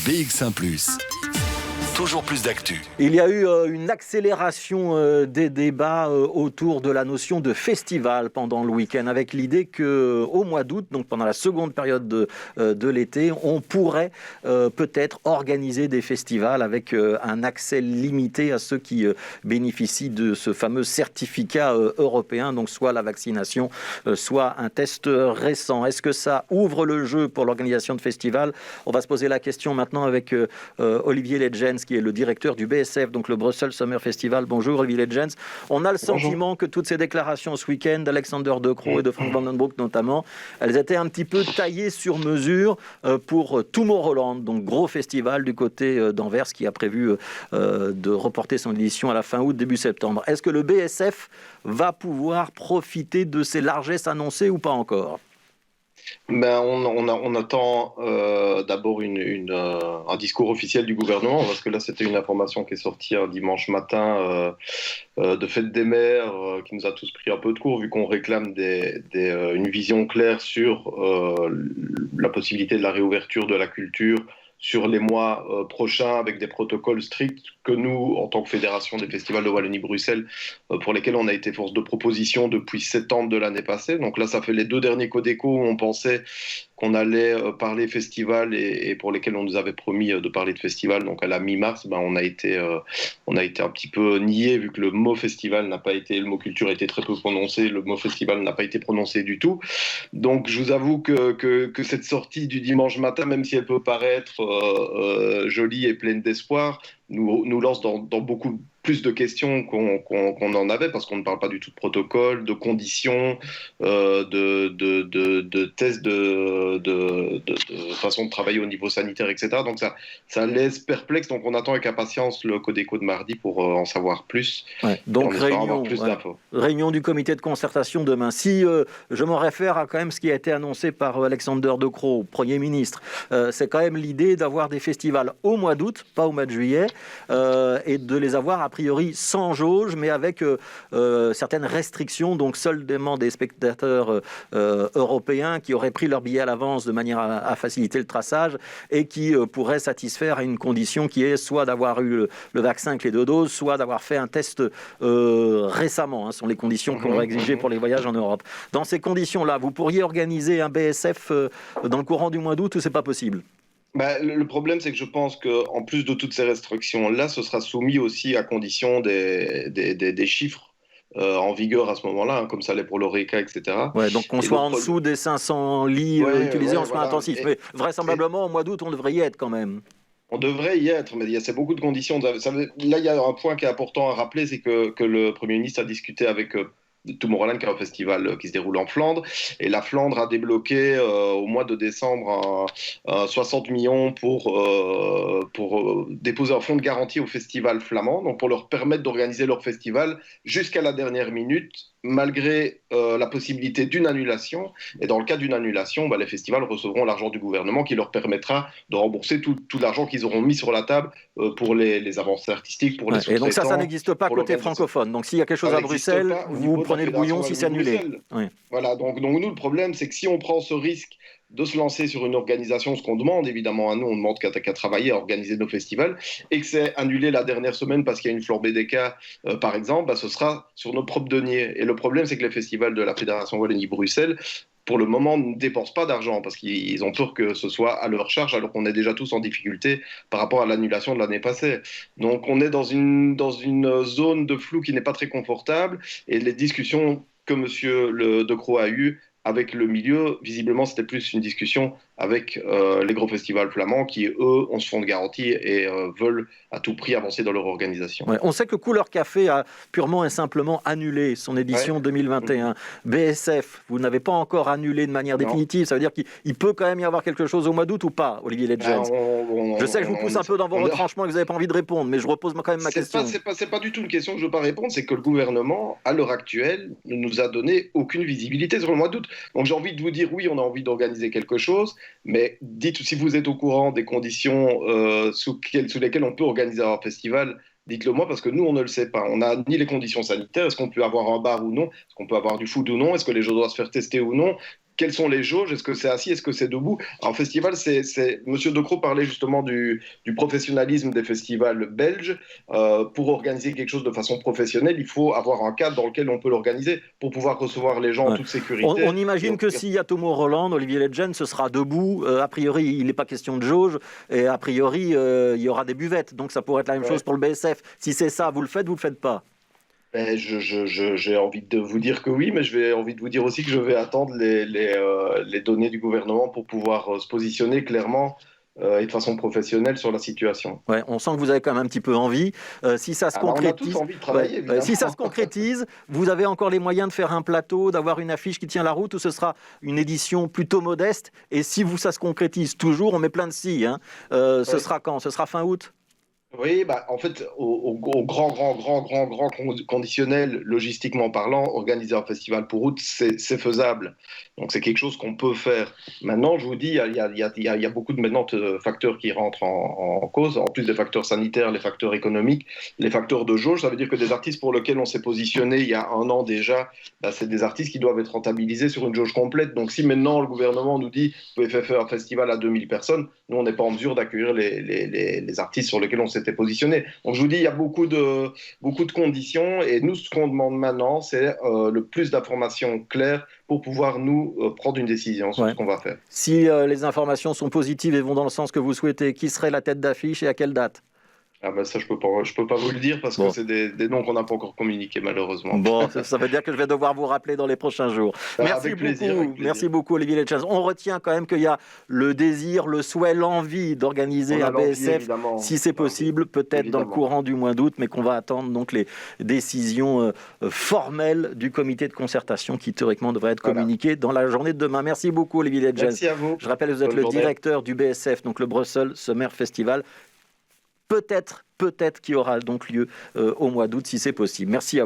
BX1+. Toujours plus d'actu. Il y a eu une accélération des débats autour de la notion de festival pendant le week-end, avec l'idée qu'au mois d'août, donc pendant la seconde période de l'été, on pourrait peut-être organiser des festivals avec un accès limité à ceux qui bénéficient de ce fameux certificat européen, donc soit la vaccination, soit un test récent. Est-ce que ça ouvre le jeu pour l'organisation de festivals ? On va se poser la question maintenant avec Olivier Legends, qui est le directeur du BSF, donc le Brussels Summer Festival. Bonjour Olivier Legends. On a le sentiment que toutes ces déclarations ce week-end d'Alexander De Croo et de Frank Vandenbroek notamment, elles étaient un petit peu taillées sur mesure pour Tomorrowland, donc gros festival du côté d'Anvers qui a prévu de reporter son édition à la fin août, début septembre. Est-ce que le BSF va pouvoir profiter de ces largesses annoncées ou pas encore ? On attend d'abord un discours officiel du gouvernement, parce que là c'était une information qui est sortie un dimanche matin de Fête des Mères, qui nous a tous pris un peu de court, vu qu'on réclame une vision claire sur la possibilité de la réouverture de la culture sur les mois prochains, avec des protocoles stricts que nous, en tant que Fédération des festivals de Wallonie-Bruxelles, pour lesquels on a été force de proposition depuis septembre de l'année passée. Donc là, ça fait les 2 derniers Codeco où on pensait qu'on allait parler festival et pour lesquels on nous avait promis de parler de festival. Donc à la mi-mars, on a été un petit peu nié, vu que le mot festival n'a pas été, le mot culture a été très peu prononcé, le mot festival n'a pas été prononcé du tout. Donc je vous avoue que cette sortie du dimanche matin, même si elle peut paraître jolie et pleine d'espoir, nous lance dans beaucoup plus de questions qu'on en avait, parce qu'on ne parle pas du tout de protocole, de conditions, de tests, de façon de travailler au niveau sanitaire, etc. Donc ça laisse perplexe. Donc on attend avec impatience le Codeco de mardi pour en savoir plus. Ouais, donc réunion du comité de concertation demain. Si je m'en réfère à quand même ce qui a été annoncé par Alexander De Croo, Premier ministre, c'est quand même l'idée d'avoir des festivals au mois d'août, pas au mois de juillet, et de les avoir a priori sans jauge, mais avec certaines restrictions, donc seulement des spectateurs européens qui auraient pris leur billet à l'avance de manière à faciliter le traçage et qui pourraient satisfaire à une condition qui est soit d'avoir eu le vaccin avec les 2 doses, soit d'avoir fait un test récemment. Ce sont les conditions qu'on va exiger pour les voyages en Europe. Dans ces conditions-là, vous pourriez organiser un BSF dans le courant du mois d'août ou c'est pas possible ? Le problème, c'est que je pense qu'en plus de toutes ces restrictions-là, ce sera soumis aussi à condition des chiffres en vigueur à ce moment-là, comme ça l'est pour l'ORECA, etc. Ouais, donc qu'on soit en dessous des 500 lits utilisés en soins intensifs. Mais vraisemblablement, au mois d'août, on devrait y être quand même. On devrait y être, mais c'est beaucoup de conditions. Là, il y a un point qui est important à rappeler, c'est que le Premier ministre a discuté avec Tomorrowland, qui est un festival qui se déroule en Flandre, et la Flandre a débloqué au mois de décembre 60 millions pour déposer un fonds de garantie au festival flamand, donc pour leur permettre d'organiser leur festival jusqu'à la dernière minute, malgré la possibilité d'une annulation. Et dans le cas d'une annulation, les festivals recevront l'argent du gouvernement qui leur permettra de rembourser tout l'argent qu'ils auront mis sur la table pour les avancées artistiques, pour les sous-traitants. Et donc ça n'existe pas côté francophone. Donc s'il y a quelque chose à Bruxelles, vous prenez le bouillon si c'est annulé. Oui. Voilà, donc nous, le problème, c'est que si on prend ce risque de se lancer sur une organisation, ce qu'on demande évidemment à nous, on demande qu'à travailler, à organiser nos festivals, et que c'est annulé la dernière semaine parce qu'il y a une flambée des cas, par exemple, ce sera sur nos propres deniers. Et le problème, c'est que les festivals de la Fédération Wallonie-Bruxelles, pour le moment, ne dépensent pas d'argent parce qu'ils ont peur que ce soit à leur charge, alors qu'on est déjà tous en difficulté par rapport à l'annulation de l'année passée. Donc on est dans une zone de flou qui n'est pas très confortable, et les discussions que M. De Croo a eues avec le milieu, visiblement, c'était plus une discussion avec les gros festivals flamands qui, eux, ont ce fonds de garantie et veulent à tout prix avancer dans leur organisation. Ouais, on sait que Couleur Café a purement et simplement annulé son édition 2021. BSF, vous n'avez pas encore annulé de manière définitive. Ça veut dire qu'il peut quand même y avoir quelque chose au mois d'août ou pas, Olivier Legends? Je sais que je vous pousse un peu dans vos retranchements et que vous n'avez pas envie de répondre, mais je repose quand même ma question. C'est pas du tout une question que je ne veux pas répondre, c'est que le gouvernement, à l'heure actuelle, ne nous a donné aucune visibilité sur le mois d'août. Donc j'ai envie de vous dire, oui, on a envie d'organiser quelque chose, mais dites si vous êtes au courant des conditions sous lesquelles on peut organiser un festival, dites-le moi, parce que nous, on ne le sait pas. On n'a ni les conditions sanitaires, est-ce qu'on peut avoir un bar ou non, est-ce qu'on peut avoir du food ou non, est-ce que les gens doivent se faire tester ou non. quelles sont les jauges? Est-ce que c'est assis? Est-ce que c'est debout? En festival, Monsieur Decroix parlait justement du professionnalisme des festivals belges. Pour organiser quelque chose de façon professionnelle, il faut avoir un cadre dans lequel on peut l'organiser pour pouvoir recevoir les gens en toute sécurité. On imagine que s'il y a Tomorrowland, Olivier Legend, ce sera debout. A priori, il n'est pas question de jauge. Et a priori, il y aura des buvettes. Donc ça pourrait être la même chose pour le BSF. Si c'est ça, vous le faites pas? J'ai envie de vous dire que oui, mais j'ai envie de vous dire aussi que je vais attendre les données du gouvernement pour pouvoir se positionner clairement et de façon professionnelle sur la situation. Ouais, on sent que vous avez quand même un petit peu envie. Si ça se concrétise, on a tous envie de travailler, évidemment. Si ça se concrétise, vous avez encore les moyens de faire un plateau, d'avoir une affiche qui tient la route, ou ce sera une édition plutôt modeste? Et si ça se concrétise toujours, on met plein de si. Ce sera quand? Ce sera fin août? Oui, en fait, au grand conditionnel, logistiquement parlant, organiser un festival pour août, c'est faisable. Donc, c'est quelque chose qu'on peut faire. Maintenant, je vous dis, il y a beaucoup de facteurs qui rentrent en cause. En plus des facteurs sanitaires, les facteurs économiques, les facteurs de jauge. Ça veut dire que des artistes pour lesquels on s'est positionné il y a 1 an déjà, c'est des artistes qui doivent être rentabilisés sur une jauge complète. Donc, si maintenant le gouvernement nous dit vous pouvez faire un festival à 2000 personnes, nous, on n'est pas en mesure d'accueillir les artistes sur lesquels on s'était positionné. Donc je vous dis, il y a beaucoup de conditions et nous, ce qu'on demande maintenant, c'est le plus d'informations claires pour pouvoir nous prendre une décision sur ce qu'on va faire. Si les informations sont positives et vont dans le sens que vous souhaitez, qui serait la tête d'affiche et à quelle date? Ça, je peux pas vous le dire parce que c'est des noms qu'on n'a pas encore communiqués, malheureusement. Bon, ça veut dire que je vais devoir vous rappeler dans les prochains jours. Merci beaucoup, Olivier Legend. On retient quand même qu'il y a le désir, le souhait, l'envie d'organiser un BSF, si c'est possible, peut-être dans le courant du mois d'août, mais qu'on va attendre donc les décisions formelles du comité de concertation qui, théoriquement, devrait être communiquées dans la journée de demain. Merci beaucoup, Olivier Legend. Merci à vous. Je rappelle que vous êtes le directeur du BSF, donc le Brussels Summer Festival. Peut-être qu'il y aura donc lieu au mois d'août, si c'est possible. Merci à vous.